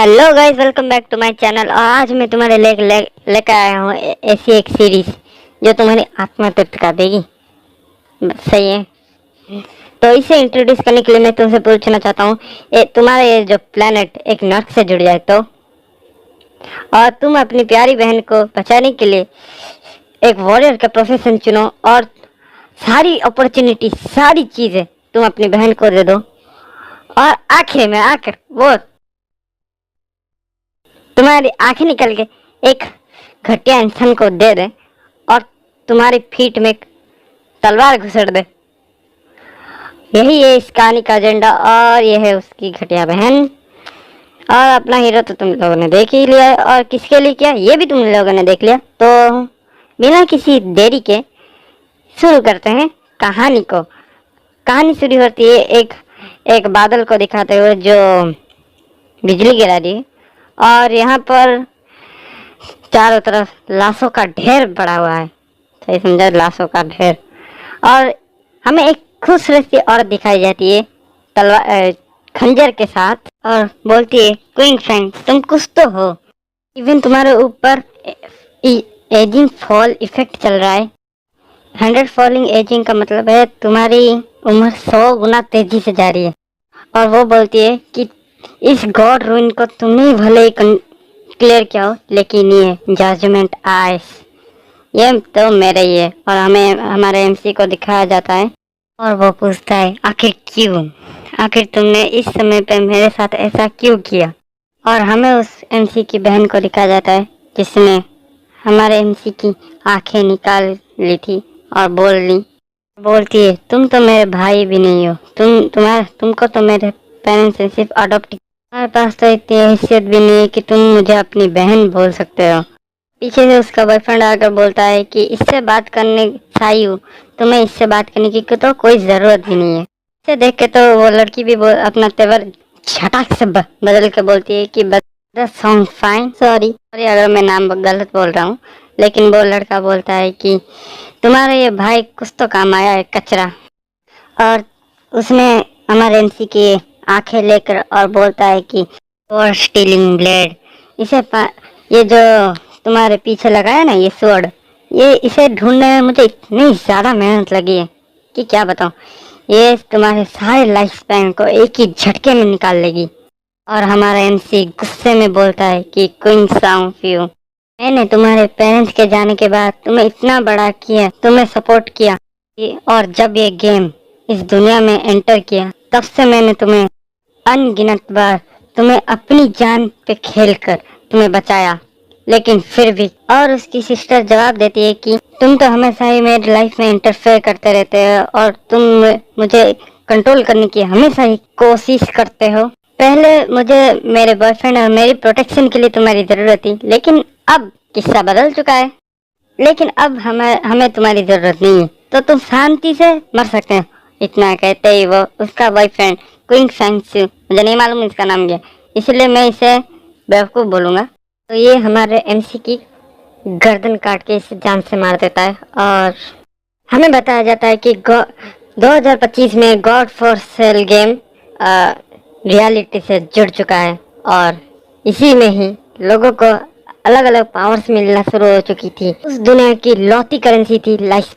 Hello guys, welcome back to my channel. और आज मैं तुम्हारे लेकर आया हूँ ऐसी एक सीरीज जो तुम्हारी आत्मा तृप्त कर देगी। सही है। तो इसे इंट्रोड्यूस करने के लिए मैं तुमसे पूछना चाहता हूँ, तुम्हारा ये जो प्लेनेट एक नर्क से जुड़ जाए तो, और तुम अपनी प्यारी बहन को बचाने के लिए एक वॉरियर का प्रोफेशन चुनो और सारी अपॉर्चुनिटी, सारी चीजें तुम अपनी बहन को दे दो, और आखिर में आकर वो तुम्हारी आंखें निकल के एक घटिया इंसान को दे दे और तुम्हारी फीट में तलवार घुसेड़ दे। यही है इस कहानी का एजेंडा, और यह है उसकी घटिया बहन। और अपना हीरो तो तुम लोगों ने देख ही लिया है, और किसके लिए किया ये भी तुम लोगों ने देख लिया। तो बिना किसी देरी के शुरू करते हैं कहानी को। कहानी शुरू होती है एक बादल को दिखाते हुए जो बिजली गिरा रही है, और यहाँ पर चारों तरफ लाशों का ढेर पड़ा हुआ है। सही समझा, लाशों का ढेर। और हमें एक खूबसूरत सी औरत दिखाई जाती है तलवार खंजर के साथ, और बोलती है, क्वीन फैंग तुम कुछ तो हो। इवन तुम्हारे ऊपर एजिंग फॉल इफेक्ट चल रहा है। 100 फॉलिंग एजिंग का मतलब है तुम्हारी उम्र 100 गुना तेजी से जा रही है। और वो बोलती है कि इस गॉड रूइन को तुमने भले ही क्लियर किया हो, लेकिन ये जजमेंट आइस ये तो मेरा ही है। और हमें हमारे एमसी को दिखाया जाता है, और वो पूछता है, आखिर क्यों, आखिर तुमने इस समय पे मेरे साथ ऐसा क्यों किया। और हमें उस एमसी की बहन को दिखाया जाता है जिसने हमारे एमसी की आंखें निकाल ली थी और बोलती है, तुम तो मेरे भाई भी नहीं हो, तुमको तो मेरे पेरेंट्स ने सिर्फ अडॉप्ट, तुम्हारे पास तो इतनी हैसियत भी नहीं है कि तुम मुझे अपनी बहन बोल सकते हो। पीछे से उसका बॉयफ्रेंड आकर बोलता है कि इससे बात करने आई हूँ, तुम्हें इससे बात करने की तो कोई जरूरत भी नहीं है। इसे देख के तो वो लड़की भी अपना तेवर झटाक से बदल के बोलती है कि सॉन्ग फाइन, सॉरी अगर मैं नाम गलत बोल रहा हूँ, लेकिन वो लड़का बोलता है कि तुम्हारा ये भाई कुछ तो काम आया है, कचरा। और उसमें हमारे एमसी की आंखें लेकर और बोलता है कि स्वॉर्ड स्टीलिंग ब्लेड, ये जो तुम्हारे पीछे लगा है ना ये स्वॉर्ड, इसे ढूंढने में मुझे इतनी ज़्यादा मेहनत लगी है कि क्या बताऊँ। ये तुम्हारे सारे लाइफ स्पैन को एक ही झटके में निकाल लेगी। और हमारा एमसी गुस्से में बोलता है कि क्वीन साउंड यू, मैंने तुम्हारे पेरेंट्स के जाने के बाद तुम्हें इतना बड़ा किया, तुम्हें सपोर्ट किया, और जब ये गेम इस दुनिया में एंटर किया तब से मैंने तुम्हें अनगिनत बार तुम्हें अपनी जान पे खेलकर तुम्हें बचाया, लेकिन फिर भी। और उसकी सिस्टर जवाब देती है कि तुम तो हमेशा ही मेरी लाइफ में इंटरफेयर करते रहते हो, और तुम मुझे कंट्रोल करने की हमेशा ही कोशिश करते हो। पहले मुझे मेरे बॉयफ्रेंड और मेरी प्रोटेक्शन के लिए तुम्हारी जरूरत थी, लेकिन अब किस्सा बदल चुका है। लेकिन अब हमें तुम्हारी जरूरत नहीं है, तो तुम शांति से मर सकते हो। इतना कहते ही वो उसका बॉयफ्रेंड क्विंग फैंक्स, मुझे नहीं मालूम इसका नाम क्या, इसलिए मैं इसे बेवकूफ़ बोलूँगा, तो ये हमारे एमसी की गर्दन काट के इसे जान से मार देता है। और हमें बताया जाता है कि 2025 में God for sale game reality से जुड़ चुका है, और इसी में ही लोगों को अलग अलग पावर्स मिलना शुरू हो चुकी थी। उस दुनिया की लौती करेंसी थी लाइफ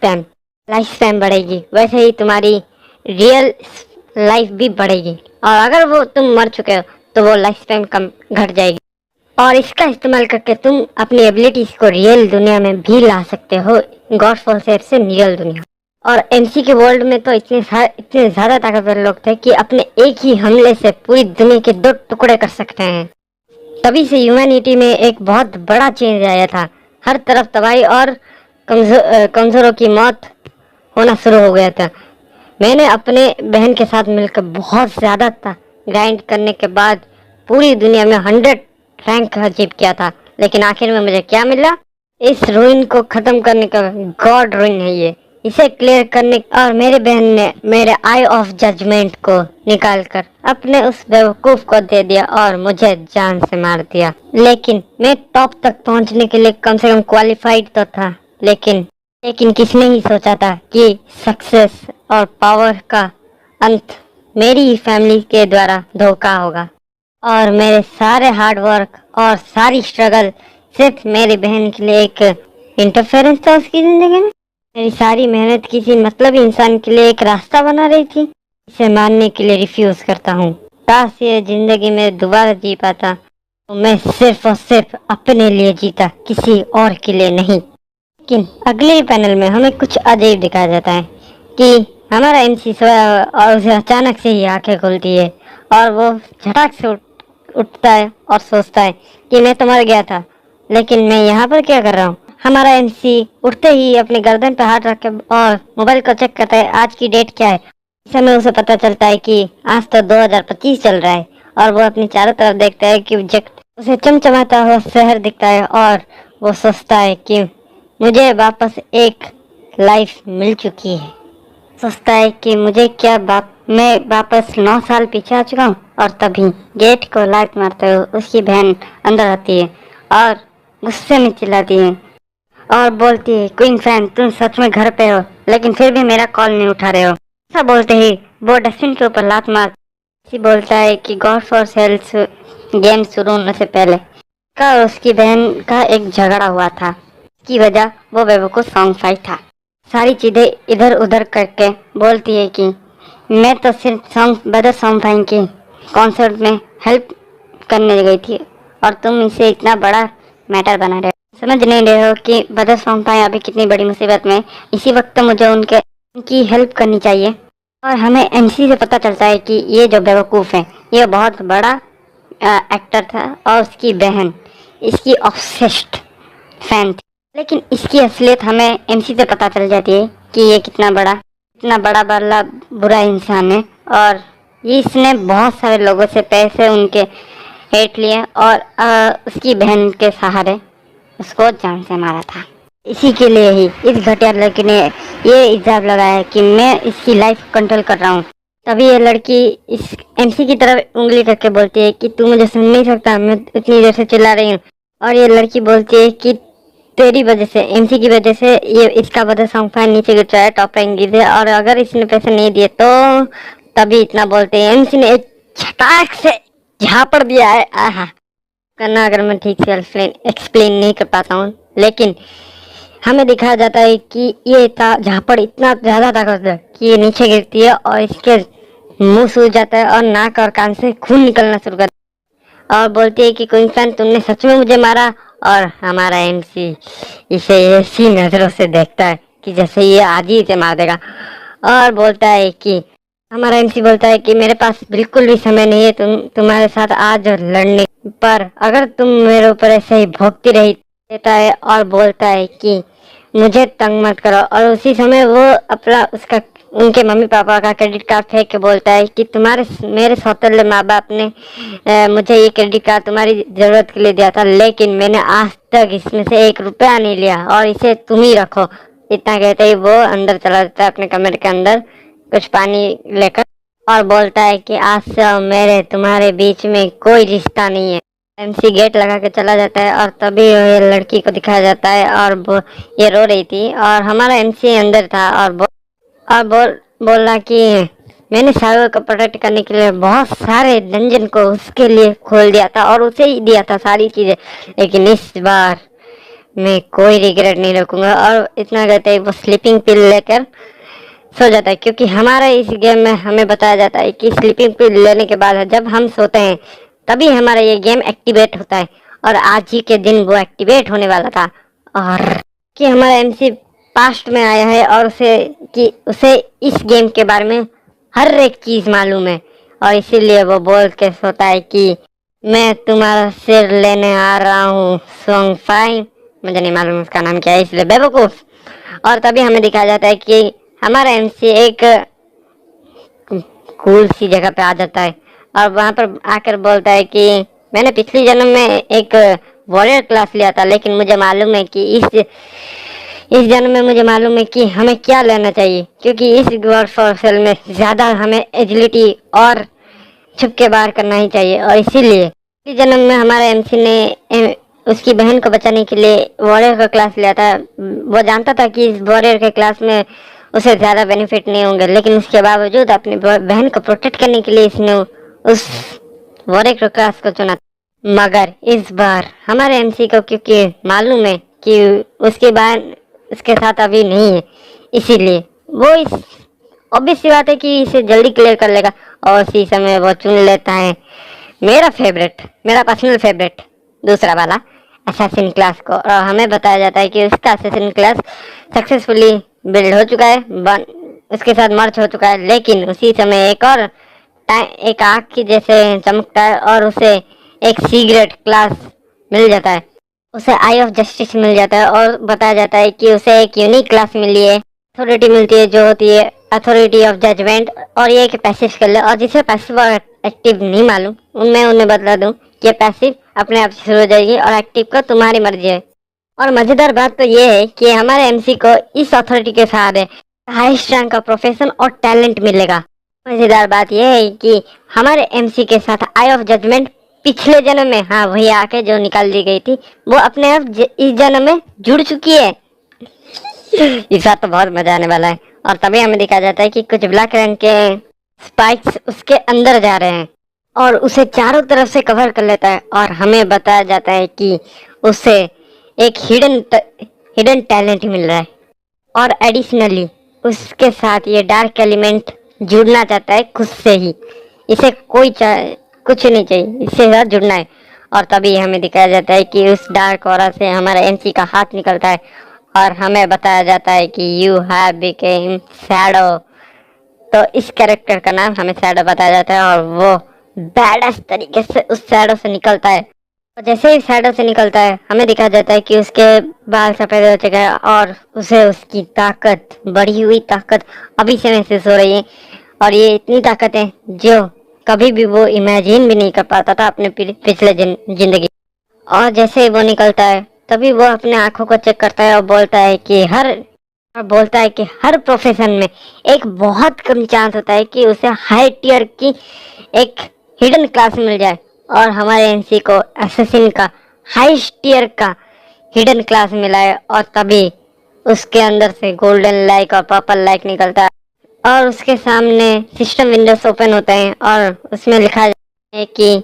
स्पैन बढ़ेगी, वैसे ही तुम्हारी रियल लाइफ भी बढ़ेगी। और अगर वो तुम मर चुके हो तो वो लाइफ स्पैन कम घट जाएगी, और इसका इस्तेमाल करके तुम अपनी एबिलिटीज को रियल दुनिया में भी ला सकते हो, गॉड फॉर सेल से रियल दुनिया। और एमसी के वर्ल्ड में तो इतने ज्यादा ताकतवर लोग थे कि अपने एक ही हमले से पूरी दुनिया के 2 टुकड़े कर सकते हैं। तभी से ह्यूमैनिटी में एक बहुत बड़ा चेंज आया था। हर तरफ तबाही और कमजोरों की मौत होना शुरू हो गया था। मैंने अपने बहन के साथ मिलकर बहुत ज़्यादा ग्राइंड करने के बाद पूरी दुनिया में 100 रैंक अचीव किया था, लेकिन आखिर में मुझे क्या मिला? इस रूइन को ख़त्म करने का गॉड रूइन है ये, इसे क्लियर करने। और मेरे बहन ने मेरे आई ऑफ जजमेंट को निकालकर अपने उस बेवकूफ को दे दिया और मुझे जान से मार दिया। लेकिन मैं टॉप तक पहुंचने के लिए कम से कम क्वालिफाइड तो था, लेकिन किसने ही सोचा था कि सक्सेस और पावर का अंत मेरी ही फैमिली के द्वारा धोखा होगा। और मेरे सारे हार्ड वर्क और सारी स्ट्रगल सिर्फ मेरी बहन के लिए एक इंटरफेरेंस था उसकी जिंदगी में। मेरी सारी मेहनत किसी मतलब इंसान के लिए एक रास्ता बना रही थी। इसे मानने के लिए रिफ्यूज करता हूँ। काश ये जिंदगी में दोबारा जी पाता तो मैं सिर्फ और सिर्फ अपने लिए जीता, किसी और के लिए नहीं। लेकिन अगले पैनल में हमें कुछ अजीब दिखाया जाता है कि हमारा एमसी सोया और उसे अचानक से ही आंखें खुलती है और वो झटाक से उठता है और सोचता है कि मैं तो मर गया था, लेकिन मैं यहाँ पर क्या कर रहा हूँ। हमारा एमसी उठते ही अपनी गर्दन पर हाथ रख के और मोबाइल को चेक करता है आज की डेट क्या है। इस समय उसे पता चलता है कि आज तो 2025 चल रहा है और वो अपनी चारों तरफ देखता है कि उसे चमचमाता हुआ शहर दिखता है और वो सोचता है कि मुझे वापस एक लाइफ मिल चुकी है। सोचता है कि मैं वापस 9 साल पीछे आ चुका हूँ। और तभी गेट को लात मारते हुए उसकी बहन अंदर आती है और गुस्से में चिल्लाती है और बोलती है क्वीन फैन तुम सच में घर पे हो, लेकिन फिर भी मेरा कॉल नहीं उठा रहे हो। ऐसा बोलते ही वो डस्टबिन के ऊपर लात मार बोलता है कि गॉड फॉर सेल्स गेम शुरू होने से पहले का उसकी बहन का एक झगड़ा हुआ था। इसकी वजह वो बेवकूफ सॉन्ग फाइट था। सारी चीजें इधर उधर करके बोलती है कि मैं तो सिर्फ बदर सॉन्ग फाइट के कॉन्सर्ट में हेल्प करने गई थी और तुम इसे इतना बड़ा मैटर बना रहे हो। समझ नहीं रहे हो कि बदर सॉन्ग फाइट अभी कितनी बड़ी मुसीबत में। इसी वक्त मुझे उनकी हेल्प करनी चाहिए। और हमें एमसी से पता चलता है कि ये जो बेवकूफ़ है ये बहुत बड़ा एक्टर था और उसकी बहन इसकी ऑब्सेस्ड फैन थी। लेकिन इसकी असलियत हमें एमसी से पता चल जाती है कि ये कितना बड़ा बुरा इंसान है और ये इसने बहुत सारे लोगों से पैसे उनके हेट लिए और उसकी बहन के सहारे उसको जान से मारा था। इसी के लिए ही इस घटिया लड़की ने ये इल्जाम लगाया कि मैं इसकी लाइफ कंट्रोल कर रहा हूँ। तभी ये लड़की इस एमसी की तरफ उंगली करके बोलती है कि तू मुझे सुन नहीं सकता, मैं इतनी देर से चिल्ला रही हूँ। और ये लड़की बोलती है कि तेरी वजह से, एमसी की वजह से ये इसका वजह सॉन्ग फैन नीचे गिर है, टॉप रैंक गिर है और अगर इसने पैसे नहीं दिए तो तभी इतना बोलते हैं। एमसी ने एक छटाक से झापड़ दिया है। आहा करना अगर मैं ठीक से एक्सप्लेन नहीं कर पाता हूँ, लेकिन हमें दिखाया जाता है कि ये झापड़ इतना ज्यादा ताकतवर कि ये नीचे गिरती है और इसके मुंह सूज जाता है और नाक और कान से खून निकलना शुरू करता है और बोलती है कि कोई इंसान तुमने सच में मुझे मारा। और हमारा एमसी इसे ऐसी नजरों से देखता है कि जैसे ये आज ही इसे मार देगा और बोलता है कि हमारा एमसी बोलता है कि मेरे पास बिल्कुल भी समय नहीं है तुम्हारे साथ आज लड़ने पर, अगर तुम मेरे ऊपर ऐसे ही भोंकती रही। देता है और बोलता है कि मुझे तंग मत करो और उसी समय वो उनके मम्मी पापा का क्रेडिट कार्ड फेंक के बोलता है कि मेरे सौतेले माँ बाप ने मुझे ये क्रेडिट कार्ड तुम्हारी जरूरत के लिए दिया था, लेकिन मैंने आज तक इसमें से 1 रुपया नहीं लिया और इसे तुम ही रखो। इतना कहते ही वो अंदर चला जाता है अपने कमरे के अंदर कुछ पानी लेकर और बोलता है कि आज से मेरे तुम्हारे बीच में कोई रिश्ता नहीं है। एमसी गेट लगा के चला जाता है और तभी ये लड़की को दिखाया जाता है और ये रो रही थी और हमारा एमसी अंदर था और बोला कि मैंने सागर को प्रोटेक्ट करने के लिए बहुत सारे डंजन को उसके लिए खोल दिया था और उसे ही दिया था सारी चीजें, लेकिन इस बार मैं कोई रिग्रेट नहीं रखूंगा। और इतना कहते ही वो स्लीपिंग पिल लेकर सो जाता है, क्योंकि हमारा इस गेम में हमें बताया जाता है कि स्लीपिंग पिल लेने के बाद जब हम सोते हैं तभी हमारा ये गेम एक्टिवेट होता है और आज ही के दिन वो एक्टिवेट होने वाला था। और कि हमारा एमसी पास्ट में आया है और उसे इस गेम के बारे में हर एक चीज मालूम है और इसीलिए वो बोल के सोता है कि मैं तुम्हारा सिर लेने आ रहा हूँ सॉन्ग फाइन। मुझे नहीं मालूम उसका नाम क्या है, इसलिए बेवकूफ। और तभी हमें दिखाया जाता है कि हमारा एमसी एक कूल सी जगह पे आ जाता है और वहां पर आकर बोलता है कि मैंने पिछले जन्म में एक वॉरियर क्लास लिया था, लेकिन मुझे मालूम है कि इस जन्म में मुझे मालूम है कि हमें क्या लेना चाहिए, क्योंकि इस गॉड फॉर में ज्यादा हमें एजिलिटी और छुप के बाहर करना ही चाहिए। और इसीलिए इस जन्म में हमारा एमसी ने उसकी बहन को बचाने के लिए वॉरियर का क्लास लिया था। वो जानता था कि इस वॉरियर के क्लास में उसे ज्यादा बेनिफिट नहीं होंगे, लेकिन उसके बावजूद अपनी बहन को प्रोटेक्ट करने के लिए इसने उस वोरेक क्लास को चुना। मगर इस बार हमारे एमसी को क्योंकि मालूम है कि उसके बाद उसके साथ अभी नहीं है, इसीलिए वो इस ऑब्वियस सी बात है कि इसे जल्दी क्लियर कर लेगा और उसी समय वो चुन लेता है मेरा फेवरेट, मेरा पर्सनल फेवरेट दूसरा वाला असैसिन क्लास को। और हमें बताया जाता है कि उसका असैसिन क्लास सक्सेसफुली बिल्ड हो चुका है, उसके साथ मर्ज हो चुका है। लेकिन उसी समय एक आग की जैसे चमकता है और उसे एक सीक्रेट क्लास मिल जाता है, उसे आई ऑफ जस्टिस मिल जाता है और बताया जाता है कि उसे एक यूनिक क्लास मिली है, अथॉरिटी मिलती है जो होती है अथॉरिटी ऑफ जजमेंट। और ये एक पैसिव स्किल है, और जिसे पैसिव और एक्टिव नहीं मालूम उनमें उन्हें बता दूं कि पैसिव अपने आप से शुरू हो जाएगी और एक्टिव का तुम्हारी मर्जी है। और मजेदार बात तो ये है कि हमारे एमसी को इस अथॉरिटी के सहारे हाईएस्ट रैंक का प्रोफेशन और टैलेंट मिलेगा। मजेदार बात यह है कि हमारे एमसी के साथ आई ऑफ जजमेंट पिछले जन्म में, हाँ वही आके जो निकाल दी गई थी, वो अपने आप इस जन्म में जुड़ चुकी है। इस बात तो बहुत मजा आने वाला है। और तभी हमें दिखाया जाता है कि कुछ ब्लैक रंग के स्पाइक्स उसके अंदर जा रहे हैं और उसे चारों तरफ से कवर कर लेता है। और हमें बताया जाता है कि उसे एक हिडन टैलेंट मिल रहा है और एडिशनली उसके साथ ये डार्क एलिमेंट जुड़ना चाहता है खुद से ही, इसे कुछ नहीं चाहिए, इससे साथ जुड़ना है। और तभी हमें दिखाया जाता है कि उस डार्क ऑरा से हमारा एमसी का हाथ निकलता है और हमें बताया जाता है कि यू हैव बिकेम शैडो। तो इस कैरेक्टर का नाम हमें शैडो बताया जाता है और वो बैडस तरीके से उस शैडो से निकलता है। और जैसे ही शैडो से निकलता है हमें दिखाया जाता है कि उसके बाल सफेद हो चुके हैं और उसे उसकी ताकत, बढ़ी हुई ताकत अभी से महसूस हो रही है। और ये इतनी ताकत है जो कभी भी वो इमेजिन भी नहीं कर पाता था अपने पिछले जिंदगी। और जैसे ही वो निकलता है तभी वो अपने आंखों को चेक करता है और बोलता है कि हर प्रोफेशन में एक बहुत कम चांस होता है कि उसे हाई टियर की एक हिडन क्लास मिल जाए। और हमारे एमसी को असैसिन का हाई टियर का हिडन क्लास मिला है और तभी उसके अंदर से गोल्डन लाइक और पर्पल लाइक निकलता है और उसके सामने सिस्टम विंडोज ओपन होते हैं और उसमें लिखा है कि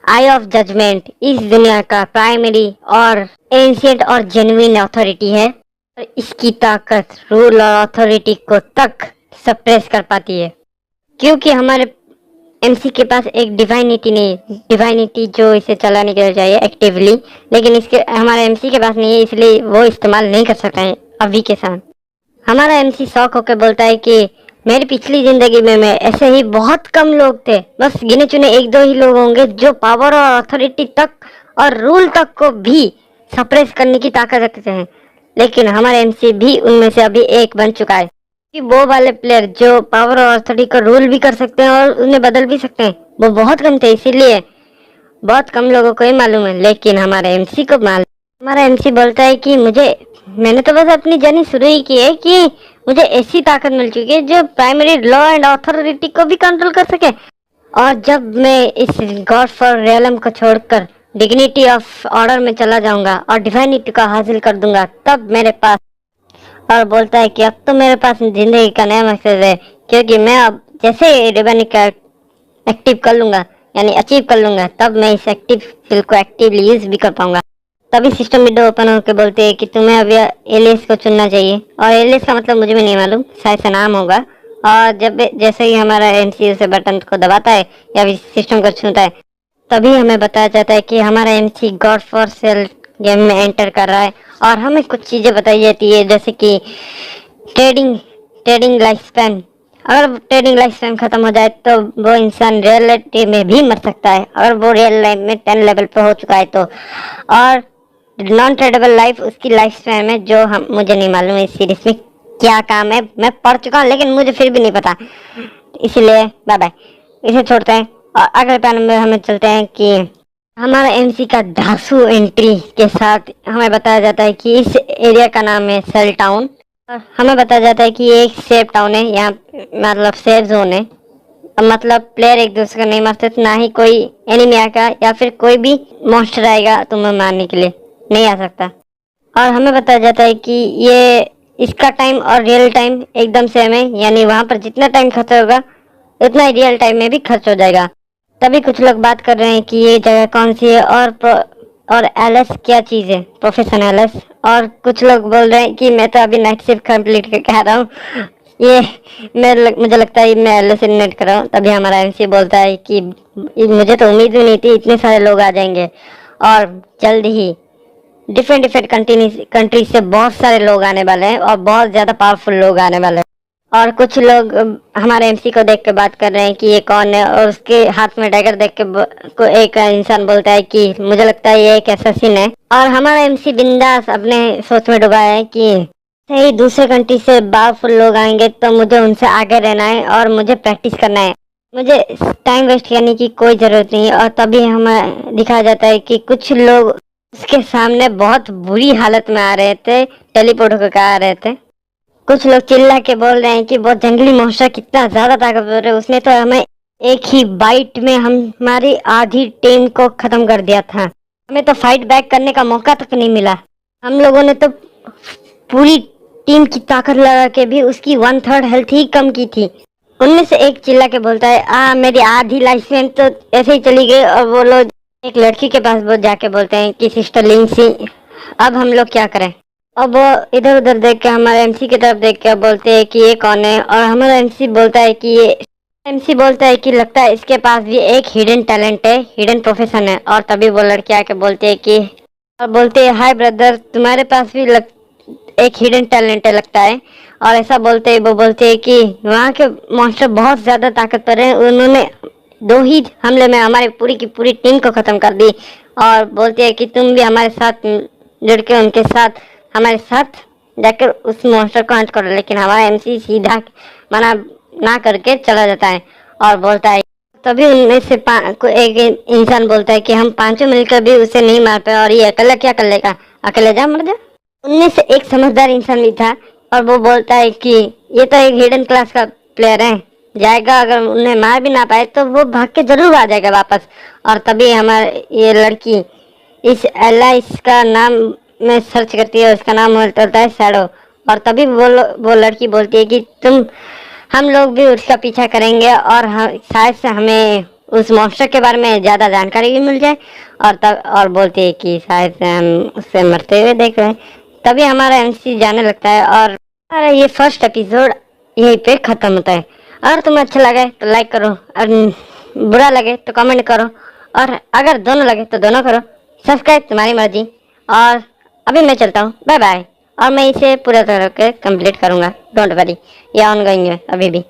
आई ऑफ जजमेंट इस दुनिया का प्राइमरी और एंशिएंट और जेन्युइन अथॉरिटी है और इसकी ताकत रूल और अथॉरिटी को तक सप्रेस कर पाती है। क्योंकि हमारे एमसी के पास एक डिवाइनिटी नहीं, डिवाइनिटी जो इसे चलाने के लिए चाहिए एक्टिवली, लेकिन इसके हमारे एमसी के पास नहीं है, इसलिए वो इस्तेमाल नहीं कर सकता है अभी के साथ। हमारा एमसी शौक होकर बोलता है कि मेरी पिछली जिंदगी में मैं ऐसे ही बहुत कम लोग थे, बस गिने चुने एक दो ही लोग होंगे जो पावर और अथॉरिटी तक और रूल तक को भी सप्रेस करने की ताकत रखते हैं। लेकिन हमारा एमसी भी उनमें से अभी एक बन चुका है कि वो वाले प्लेयर जो पावर और अथॉरिटी का रूल भी कर सकते हैं और उन्हें बदल भी सकते हैं, वो बहुत कम थे, इसीलिए बहुत कम लोगों को ही मालूम है। लेकिन हमारे एमसी को मालूम। हमारा एमसी बोलता है कि मैंने तो बस अपनी जर्नी शुरू ही की है कि मुझे ऐसी ताकत मिल चुकी है जो प्राइमरी लॉ एंड अथॉरिटी को भी कंट्रोल कर सके। और जब मैं इस गॉड फॉर रियलम को छोड़कर डिग्निटी ऑफ ऑर्डर में चला जाऊंगा और डिवाइनिटी को हासिल कर दूंगा तब मेरे पास, और बोलता है कि अब तो मेरे पास जिंदगी का नया मकसद है, क्योंकि मैं अब जैसे डिवाइनिटी एक्टिव कर लूंगा यानी अचीव कर लूंगा तब मैं इस एक्टिव स्किल को एक्टिवली यूज भी कर पाऊंगा। तभी सिस्टम विंडो ओपन होकर बोलते हैं कि तुम्हें अब एलियस को चुनना चाहिए। और एलियस का मतलब मुझे भी नहीं मालूम, शायद से नाम होगा। और जैसे ही हमारा एमसी उसे बटन को दबाता है या फिर सिस्टम को छूता है तभी हमें बताया जाता है कि हमारा MC God for sale game में एंटर कर रहा है। और हमें कुछ चीजें बताई जाती है जैसे कि ट्रेडिंग लाइफ स्पैन, अगर ट्रेडिंग लाइफ स्पैन खत्म हो जाए तो वो इंसान रियलिटी में भी मर सकता है अगर वो रियल लाइफ में 10 लेवल पे हो चुका है तो। और नॉन ट्रेडेबल लाइफ उसकी लाइफ स्पैन में जो मुझे नहीं मालूम इस सीरीज में क्या काम है, मैं पढ़ चुका हूँ लेकिन मुझे फिर भी नहीं पता, इसीलिए बाय बाय, इसे छोड़ते हैं। और अगले पैनल में हमें चलते हैं कि हमारा एमसी का धांसू एंट्री के साथ हमें बताया जाता है कि इस एरिया का नाम है सेल टाउन। और हमें बताया जाता है कि ये एक सेफ टाउन है, यहाँ मतलब सेफ जोन है, मतलब प्लेयर एक दूसरे को नहीं मारते, ना ही कोई एनिमी आएगा या फिर कोई भी मॉन्स्टर आएगा तुम्हें मारने के लिए नहीं आ सकता। और हमें बताया जाता है कि ये इसका टाइम और रियल टाइम एकदम सेम है, यानी वहाँ पर जितना टाइम खर्च होगा उतना ही रियल टाइम में भी खर्च हो जाएगा। तभी कुछ लोग बात कर रहे हैं कि ये जगह कौन सी है और एलएस क्या चीज़ है, प्रोफेशन एलएस। और कुछ लोग बोल रहे हैं कि मैं तो अभी नाइट शिफ्ट कंप्लीट करके आ रहा हूँ। ये मुझे लगता है मैं एलएस नेट कर रहा हूँ। तभी हमारा एमसी बोलता है कि मुझे तो उम्मीद भी नहीं थी इतने सारे लोग आ जाएंगे, और जल्द ही डिफरेंट डिफरेंट कंट्री से बहुत सारे लोग आने वाले हैं और बहुत ज़्यादा पावरफुल लोग आने वाले हैं। और कुछ लोग हमारे एमसी को देख के बात कर रहे हैं कि ये कौन है, और उसके हाथ में डैगर देख के को एक इंसान बोलता है कि मुझे लगता है ये एक असैसिन है। और हमारा एमसी बिंदास अपने सोच में डूबा है कि सही दूसरे कंट्री से पावरफुल लोग आएंगे तो मुझे उनसे आगे रहना है और मुझे प्रैक्टिस करना है, मुझे टाइम वेस्ट करने की कोई ज़रूरत नहीं है। और तभी हमें दिखाया जाता है कि कुछ लोग उसके सामने बहुत बुरी हालत में आ रहे थे, टेलीपोर्ट होकर आ रहे थे। कुछ लोग चिल्ला के बोल रहे हैं कि बहुत जंगली मॉन्स्टर कितना ज्यादा ताकतवर है, उसने तो हमें एक ही बाइट में हमारी आधी टीम को खत्म कर दिया था, हमें तो फाइट बैक करने का मौका तक नहीं मिला। हम लोगों ने तो पूरी टीम की ताकत लगा के भी उसकी 1/3 हेल्थ ही कम की थी। उनमें से एक चिल्ला के बोलता है मेरी आधी लाइफ में तो ऐसे ही चली गई। और वो लोग एक लड़की के पास जाके बोलते हैं कि सिस्टर लिंसी, अब हम लोग क्या करें। अब वो इधर उधर देख के हमारे एमसी की तरफ देख के बोलते हैं कि ये कौन है। और हमारा एमसी बोलता है कि लगता है इसके पास भी एक हिडन टैलेंट है, हिडन प्रोफेशन है। और तभी वो लड़के आके बोलते हैं कि और बोलते हैं हाय ब्रदर, तुम्हारे पास भी एक हिडन टैलेंट है लगता है। और ऐसा बोलते हैं वो बोलते हैं कि वहाँ के मॉन्स्टर बहुत ज़्यादा ताकतवर हैं, उन्होंने 2 ही हमले में हमारी पूरी की पूरी टीम को ख़त्म कर दी। और बोलते हैं कि तुम भी हमारे साथ जुड़ के उनके साथ हमारे साथ जाकर उस मॉन्स्टर को हंट करो। लेकिन हमारा एमसी सीधा मना ना करके चला जाता है और बोलता है तभी उनमें से एक इंसान बोलता है कि हम पांचों मिलकर भी उसे नहीं मार पाए और ये अकेला क्या कर लेगा, अकेले जा मर जा। उनमें से एक समझदार इंसान भी था और वो बोलता है कि ये तो एक हिडन क्लास का प्लेयर है, जाएगा, अगर उन्हें मार भी ना पाए तो वो भाग के जरूर आ जाएगा वापस। और तभी हमारे ये लड़की इस एला इसका नाम में सर्च करती है, उसका नाम होता है शैडो। और तभी वो लड़की बोलती है कि हम लोग भी उसका पीछा करेंगे और शायद से हमें उस मॉन्स्टर के बारे में ज़्यादा जानकारी भी मिल जाए। और बोलती है कि शायद से हम उससे मरते हुए देख रहे हैं। तभी हमारा एमसी जाने लगता है और हमारा ये फर्स्ट एपिसोड यहीं पे ख़त्म होता है। अगर तुम्हें अच्छा लगे तो लाइक करो, और बुरा लगे तो कमेंट करो, और अगर दोनों लगे तो दोनों करो। सब्सक्राइब तुम्हारी मर्जी। और अभी मैं चलता हूँ, बाय बाय। और मैं इसे पूरा तरह के कंप्लीट करूँगा, डोंट वरी, ये ऑन गोइंग है अभी भी।